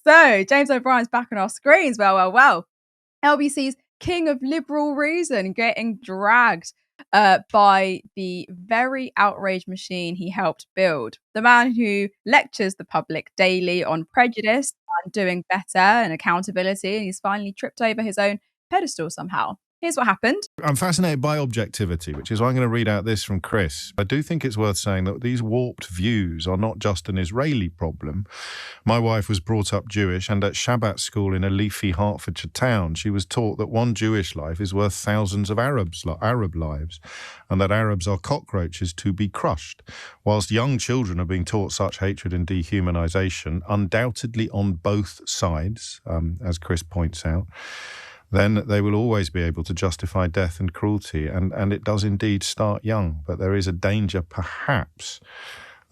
So, James O'Brien's back on our screens. Well. LBC's king of liberal reason getting dragged by the very outraged machine he helped build. The man who lectures the public daily on prejudice and doing better and accountability, and he's finally tripped over his own pedestal somehow. Here's what happened. I'm fascinated by objectivity, which is why I'm going to read out this from Chris. I do think it's worth saying that these warped views are not just an Israeli problem. My wife was brought up Jewish, and at Shabbat school in a leafy Hertfordshire town, she was taught that one Jewish life is worth thousands of Arab lives, and that Arabs are cockroaches to be crushed. Whilst young children are being taught such hatred and dehumanization, undoubtedly on both sides, as Chris points out, then they will always be able to justify death and cruelty. And it does indeed start young. But there is a danger, perhaps,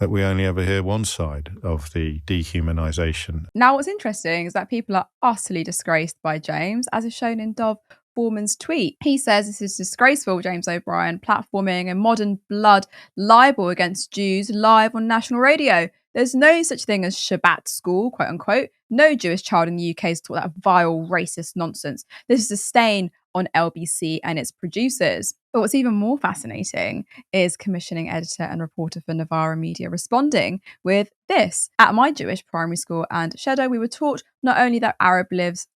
that we only ever hear one side of the dehumanization. Now, what's interesting is that people are utterly disgraced by James, as is shown in Dov Foreman's tweet. He says this is disgraceful, James O'Brien, platforming a modern blood libel against Jews live on national radio. There's no such thing as Shabbat school, quote unquote. No Jewish child in the UK is taught that vile, racist nonsense. This is a stain on LBC and its producers. But what's even more fascinating is commissioning editor and reporter for Novara Media responding with this. At my Jewish primary school and Shadow, we were taught not only that Arab lives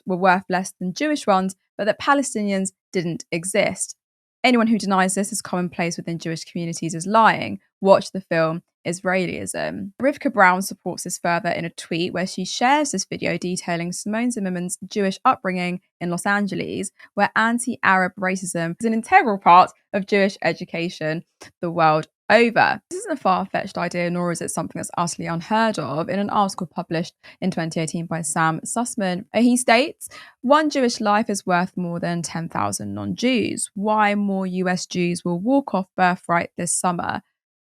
were worth less than Jewish ones, but that Palestinians didn't exist. Anyone who denies this as commonplace within Jewish communities is lying. Watch the film Israelism. Rivka Brown supports this further in a tweet where she shares this video detailing Simone Zimmerman's Jewish upbringing in Los Angeles, where anti-Arab racism is an integral part of Jewish education the world over. This isn't a far-fetched idea, nor is it something that's utterly unheard of. In an article published in 2018 by Sam Sussman, he states, one Jewish life is worth more than 10,000 non-Jews. Why more US Jews will walk off birthright this summer?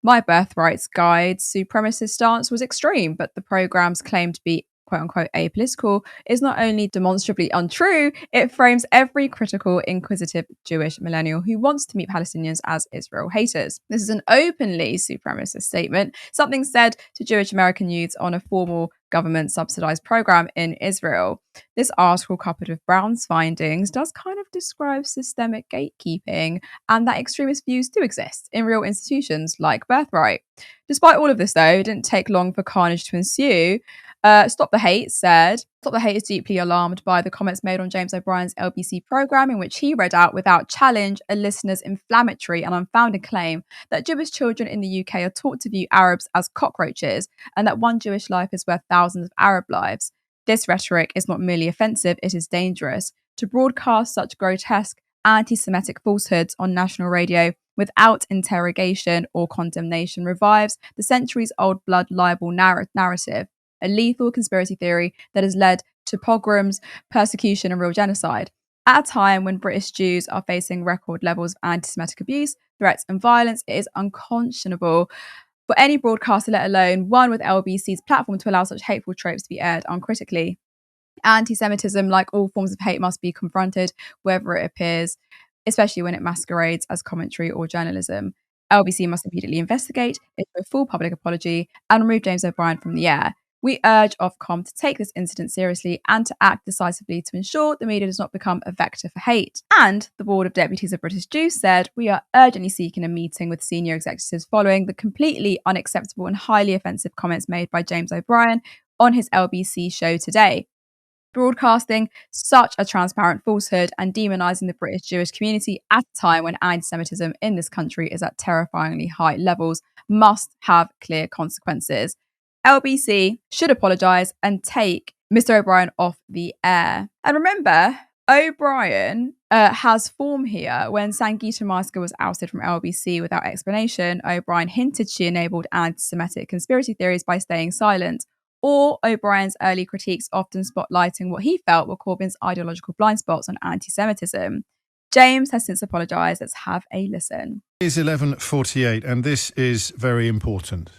My Birthrights Guide supremacist stance was extreme, but the program's claim to be quote-unquote apolitical is not only demonstrably untrue, it frames every critical, inquisitive Jewish millennial who wants to meet Palestinians as Israel haters. This is an openly supremacist statement, something said to Jewish American youths on a formal government-subsidized program in Israel. This article, coupled with Brown's findings, does kind of describe systemic gatekeeping and that extremist views do exist in real institutions like Birthright. Despite all of this, though, it didn't take long for carnage to ensue. Stop the Hate said, Stop the Hate is deeply alarmed by the comments made on James O'Brien's LBC programme, in which he read out without challenge a listener's inflammatory and unfounded claim that Jewish children in the UK are taught to view Arabs as cockroaches and that one Jewish life is worth thousands of Arab lives. This rhetoric is not merely offensive, it is dangerous. To broadcast such grotesque anti-Semitic falsehoods on national radio without interrogation or condemnation revives the centuries-old blood libel narrative, a lethal conspiracy theory that has led to pogroms, persecution, and real genocide. At a time when British Jews are facing record levels of anti-Semitic abuse, threats, and violence, it is unconscionable for any broadcaster, let alone one with LBC's platform, to allow such hateful tropes to be aired uncritically. Anti-Semitism, like all forms of hate, must be confronted wherever it appears, especially when it masquerades as commentary or journalism. LBC must immediately investigate, issue a full public apology, and remove James O'Brien from the air. We urge Ofcom to take this incident seriously and to act decisively to ensure the media does not become a vector for hate. And the Board of Deputies of British Jews said, we are urgently seeking a meeting with senior executives following the completely unacceptable and highly offensive comments made by James O'Brien on his LBC show today. Broadcasting such a transparent falsehood and demonising the British Jewish community at a time when anti-Semitism in this country is at terrifyingly high levels must have clear consequences. LBC should apologise and take Mr. O'Brien off the air. And remember, O'Brien has form here. When Sangeeta Maska was ousted from LBC without explanation, O'Brien hinted she enabled anti-Semitic conspiracy theories by staying silent. Or O'Brien's early critiques often spotlighting what he felt were Corbyn's ideological blind spots on anti-Semitism. James has since apologised. Let's have a listen. It is 11:48, and this is very important.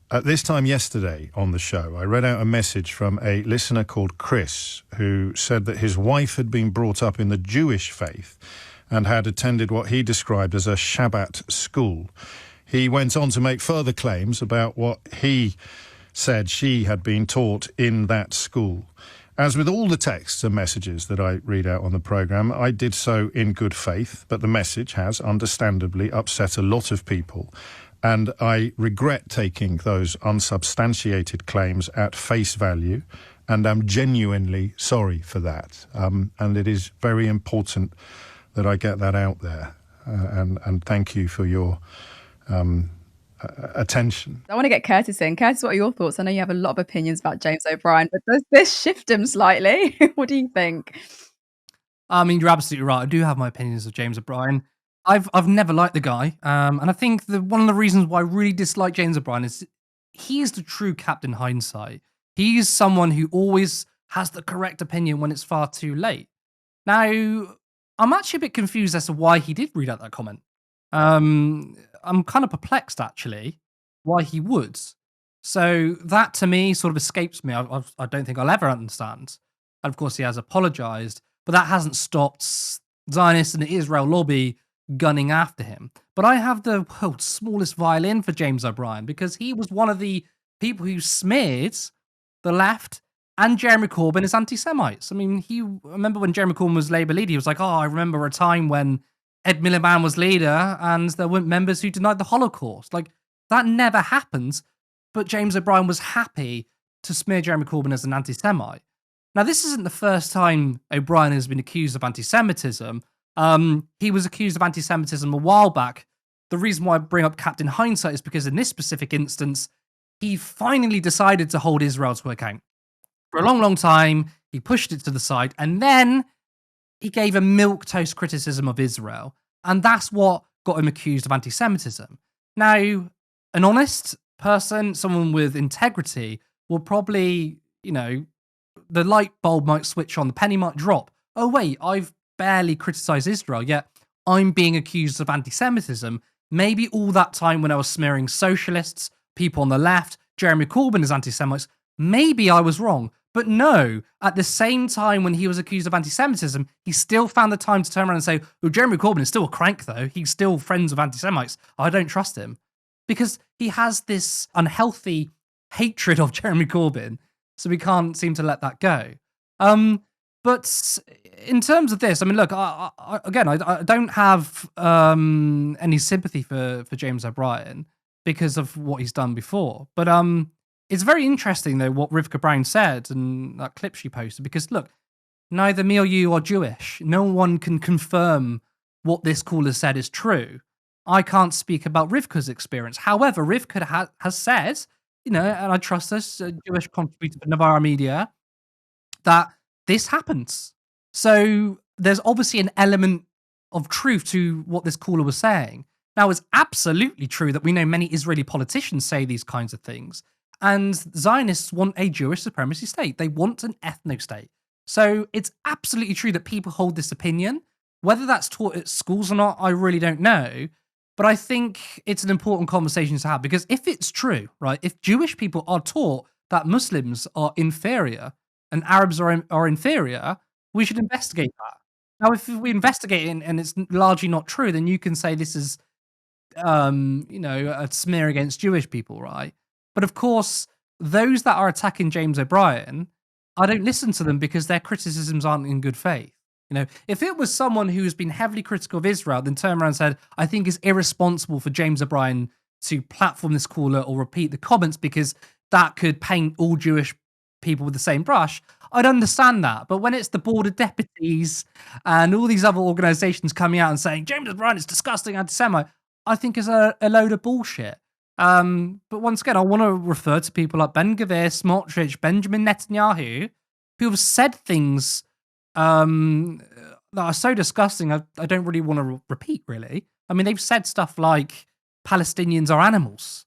At this time yesterday on the show, I read out a message from a listener called Chris, who said that his wife had been brought up in the Jewish faith and had attended what he described as a Shabbat school. He went on to make further claims about what he said she had been taught in that school. As with all the texts and messages that I read out on the programme, I did so in good faith, but the message has understandably upset a lot of people. And I regret taking those unsubstantiated claims at face value, and I'm genuinely sorry for that. And it is very important that I get that out there. And thank you for your attention. I want to get Curtis in. Curtis, what are your thoughts? I know you have a lot of opinions about James O'Brien, but does this shift him slightly? What do you think? I mean, you're absolutely right. I do have my opinions of James O'Brien. I've never liked the guy, and I think one of the reasons why I really dislike James O'Brien is he is the true Captain Hindsight. He is someone who always has the correct opinion when it's far too late. Now, I'm actually a bit confused as to why he did read out that comment. I'm kind of perplexed, actually, why he would. So that, to me, sort of escapes me. I don't think I'll ever understand. And, of course, he has apologized, but that hasn't stopped Zionists and the Israel lobby gunning after him. But I have the world's smallest violin for James O'Brien because he was one of the people who smeared the left and Jeremy Corbyn as anti-Semites. I mean, I remember when Jeremy Corbyn was Labour leader, he was like, I remember a time when Ed Miliband was leader and there weren't members who denied the Holocaust. Like, that never happened, but James O'Brien was happy to smear Jeremy Corbyn as an anti-Semite. Now, this isn't the first time O'Brien has been accused of anti-Semitism. He was accused of anti-Semitism a while back. The reason why I bring up Captain Hindsight is because in this specific instance, he finally decided to hold Israel to account. For a long, long time, he pushed it to the side, and then he gave a milquetoast criticism of Israel, and that's what got him accused of anti-Semitism. Now, an honest person, someone with integrity, will probably, the light bulb might switch on, the penny might drop. Oh, wait, I've barely criticized Israel, yet I'm being accused of anti-Semitism. Maybe all that time when I was smearing socialists, people on the left, Jeremy Corbyn as anti-Semites, maybe I was wrong. But no, at the same time when he was accused of anti-Semitism, he still found the time to turn around and say, well, Jeremy Corbyn is still a crank, though. He's still friends with anti-Semites. I don't trust him. Because he has this unhealthy hatred of Jeremy Corbyn, so we can't seem to let that go. But in terms of this, I mean, look, I don't have any sympathy for James O'Brien because of what he's done before. But it's very interesting, though, what Rivka Brown said and that clip she posted, because, look, neither me or you are Jewish. No one can confirm what this caller said is true. I can't speak about Rivka's experience. However, Rivka has said, and I trust this, a Jewish contributor for Navarra Media, that this happens. So there's obviously an element of truth to what this caller was saying. Now, it's absolutely true that we know many Israeli politicians say these kinds of things. And Zionists want a Jewish supremacy state. They want an ethno-state. So it's absolutely true that people hold this opinion. Whether that's taught at schools or not, I really don't know. But I think it's an important conversation to have, because if it's true, right, if Jewish people are taught that Muslims are inferior and Arabs are inferior, we should investigate that. Now, if we investigate it and it's largely not true, then you can say this is, a smear against Jewish people, right? But of course, those that are attacking James O'Brien, I don't listen to them because their criticisms aren't in good faith. If it was someone who has been heavily critical of Israel, then turned around and said, I think it's irresponsible for James O'Brien to platform this caller or repeat the comments because that could paint all Jewish people with the same brush, I'd understand that. But when it's the board of deputies and all these other organizations coming out and saying, James O'Brien is disgusting anti-Semite, I think is a load of bullshit. But once again, I want to refer to people like Ben Gvir, Smotrich, Benjamin Netanyahu, who have said things that are so disgusting, I don't really want to repeat, really. I mean, they've said stuff like Palestinians are animals.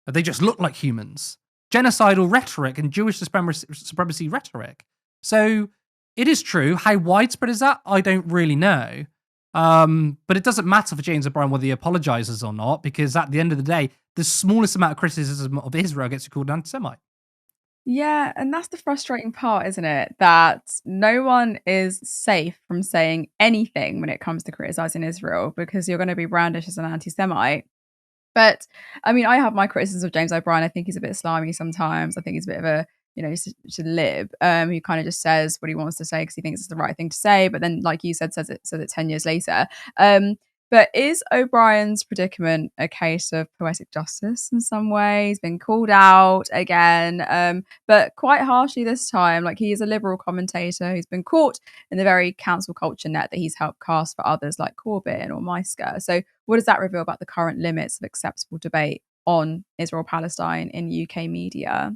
They just look like humans. Genocidal rhetoric and Jewish supremacy rhetoric. So it is true. How widespread is that? I don't really know. But it doesn't matter for James O'Brien whether he apologizes or not, because at the end of the day, the smallest amount of criticism of Israel gets you called an anti-Semite. Yeah, and that's the frustrating part, isn't it? That no one is safe from saying anything when it comes to criticizing Israel, because you're going to be brandished as an anti-Semite. But I mean, I have my criticisms of James O'Brien. I think he's a bit slimy sometimes. I think he's a bit of a, he's a lib. He kind of just says what he wants to say because he thinks it's the right thing to say. But then, like you said, says it 10 years later. But is O'Brien's predicament a case of poetic justice in some way? He's been called out again, but quite harshly this time. Like, he is a liberal commentator who's been caught in the very cancel culture net that he's helped cast for others like Corbyn or Meisker. So what does that reveal about the current limits of acceptable debate on Israel-Palestine in UK media?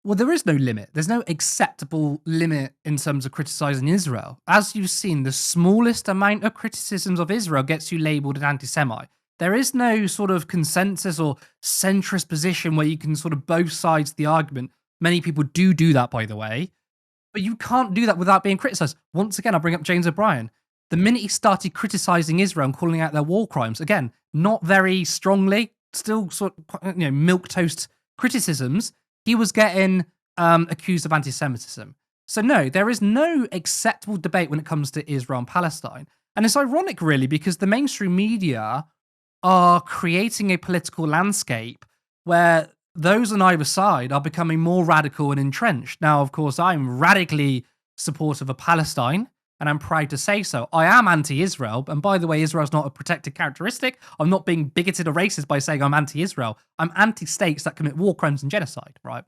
Well, there is no limit. There's no acceptable limit in terms of criticizing Israel. As you've seen, the smallest amount of criticisms of Israel gets you labeled an anti-Semite. There is no sort of consensus or centrist position where you can sort of both sides of the argument. Many people do that, by the way. But you can't do that without being criticized. Once again, I'll bring up James O'Brien. The minute he started criticizing Israel and calling out their war crimes, again, not very strongly, still sort of, milquetoast criticisms, he was getting accused of anti-Semitism. So no, there is no acceptable debate when it comes to Israel and Palestine. And it's ironic, really, because the mainstream media are creating a political landscape where those on either side are becoming more radical and entrenched. Now, of course, I'm radically supportive of Palestine, and I'm proud to say so. I am anti-Israel, and by the way, Israel's not a protected characteristic. I'm not being bigoted or racist by saying I'm anti-Israel. I'm anti-states that commit war crimes and genocide, right?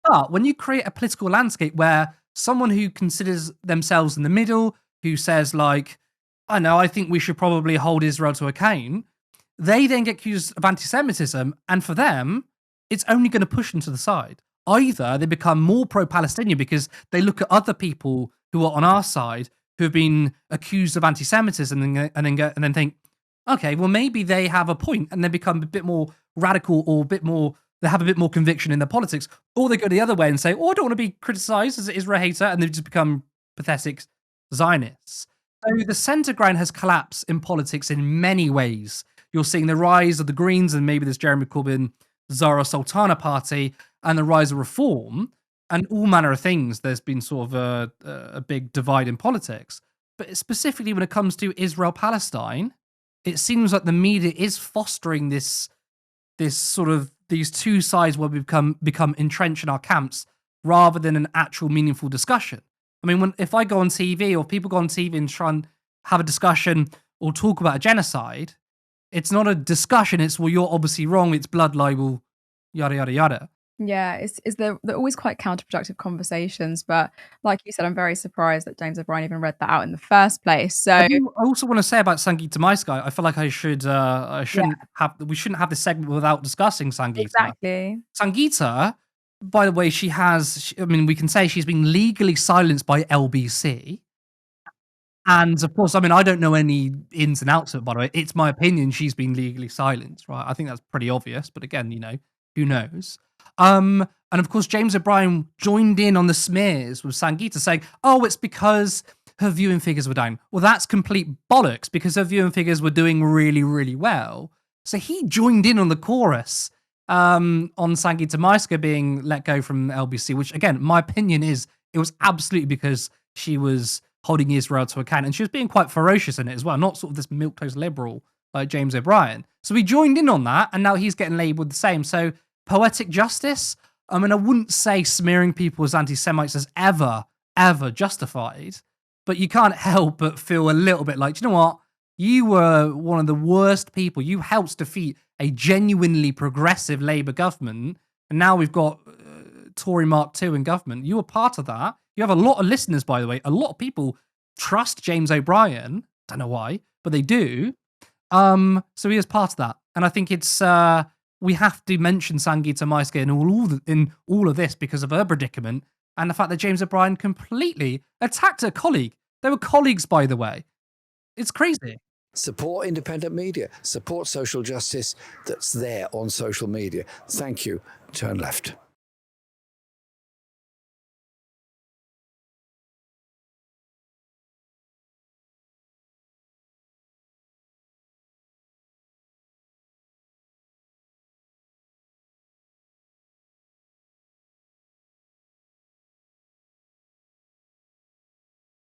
But when you create a political landscape where someone who considers themselves in the middle, who says like, I think we should probably hold Israel to account, they then get accused of anti-Semitism, and for them, it's only going to push them to the side. Either they become more pro-Palestinian because they look at other people who are on our side who have been accused of anti-Semitism and then think, okay, well, maybe they have a point, and they become a bit more radical or they have a bit more conviction in their politics, or they go the other way and say, I don't want to be criticized as an Israel hater, and they just become pathetic Zionists. So the center ground has collapsed in politics in many ways. You're seeing the rise of the Greens and maybe this Jeremy Corbyn Zara Sultana party and the rise of reform and all manner of things. There's been sort of a big divide in politics. But specifically when it comes to Israel-Palestine, it seems like the media is fostering this sort of these two sides where we become entrenched in our camps rather than an actual meaningful discussion. I mean, if I go on TV or people go on TV and try and have a discussion or talk about a genocide, it's not a discussion. It's, well, you're obviously wrong. It's blood libel, yada, yada, yada. Yeah, they're always quite counterproductive conversations. But like you said, I'm very surprised that James O'Brien even read that out in the first place. So I also want to say about Sangeeta Meisker, I feel like we shouldn't have this segment without discussing Sangeeta. Exactly. Sangeeta, by the way, we can say she's been legally silenced by LBC. And of course, I don't know any ins and outs of it, by the way. It's my opinion she's been legally silenced, right? I think that's pretty obvious, but again, who knows? And of course, James O'Brien joined in on the smears with Sangeeta saying, it's because her viewing figures were down. Well, that's complete bollocks because her viewing figures were doing really, really well. So he joined in on the chorus on Sangeeta Meisker being let go from LBC, which again, my opinion is it was absolutely because she was holding Israel to account, and she was being quite ferocious in it as well, not sort of this milquetoast liberal like James O'Brien. So he joined in on that, and now he's getting labelled the same. So poetic justice? I wouldn't say smearing people as anti-Semites is ever justified, but you can't help but feel a little bit like, you know what? You were one of the worst people. You helped defeat a genuinely progressive Labour government, and now we've got Tory Mark II in government. You were part of that. You have a lot of listeners, by the way. A lot of people trust James O'Brien. Don't know why, but they do. So he is part of that. And I think it's we have to mention Sangeeta Meisker in all of this because of her predicament and the fact that James O'Brien completely attacked a colleague. They were colleagues, by the way. It's crazy. Support independent media. Support social justice that's there on social media. Thank you. Turn left.